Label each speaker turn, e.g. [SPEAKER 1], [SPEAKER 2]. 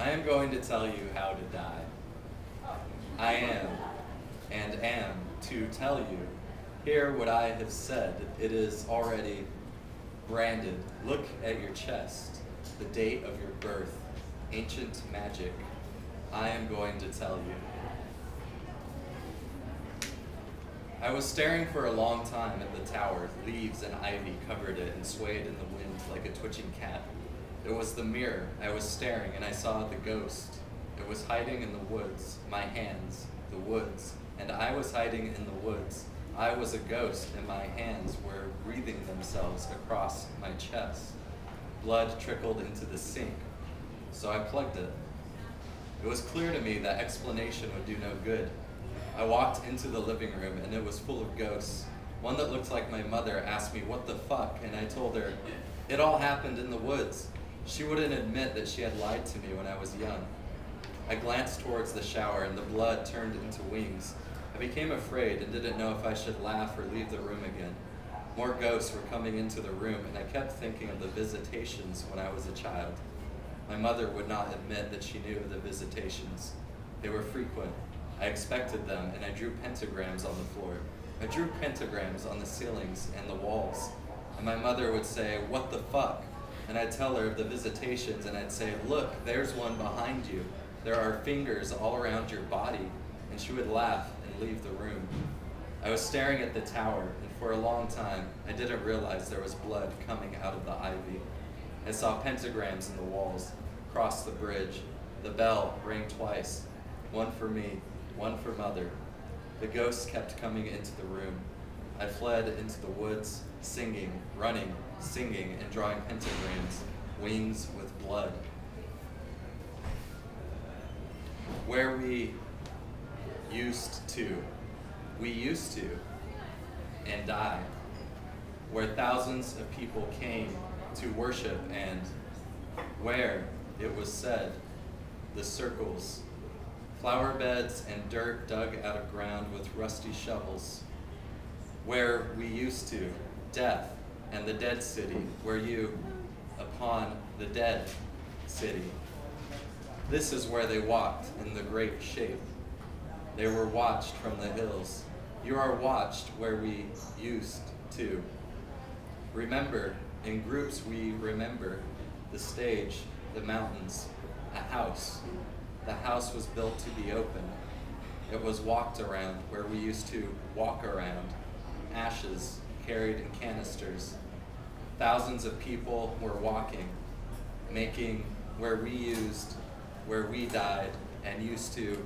[SPEAKER 1] I am going to tell you how to die. I am, and am, to tell you. Hear what I have said. It is already branded. Look at your chest, the date of your birth, ancient magic. I am going to tell you. I was staring for a long time at the tower. Leaves and ivy covered it and swayed in the wind like a twitching cat. It was the mirror. I was staring and I saw the ghost. It was hiding in the woods, my hands, the woods, and I was hiding in the woods. I was a ghost and my hands were breathing themselves across my chest. Blood trickled into the sink, so I plugged it. It was clear to me that explanation would do no good. I walked into the living room and it was full of ghosts. One that looked like my mother asked me, "What the fuck?" And I told her, "It all happened in the woods." She wouldn't admit that she had lied to me when I was young. I glanced towards the shower and the blood turned into wings. I became afraid and didn't know if I should laugh or leave the room again. More ghosts were coming into the room and I kept thinking of the visitations when I was a child. My mother would not admit that she knew of the visitations. They were frequent. I expected them and I drew pentagrams on the floor. I drew pentagrams on the ceilings and the walls. And my mother would say, "What the fuck?" And I'd tell her of the visitations and I'd say, "Look, there's one behind you. There are fingers all around your body." And she would laugh and leave the room. I was staring at the tower and for a long time I didn't realize there was blood coming out of the ivy. I saw pentagrams in the walls, across the bridge. The bell rang twice, one for me, one for Mother. The ghosts kept coming into the room. I fled into the woods, singing, running, singing, and drawing pentagrams, wings with blood. Where we used to, and die. Where thousands of people came to worship and where, it was said, the circles, flower beds and dirt dug out of ground with rusty shovels. Where we used to, death and the dead city, where you, upon the dead city. This is where they walked in the great shape. They were watched from the hills. You are watched where we used to. Remember, in groups we remember, the stage, the mountains, a house. The house was built to be open. It was walked around where we used to walk around. Ashes carried in canisters. Thousands of people were walking, making where we used, where we died, and used to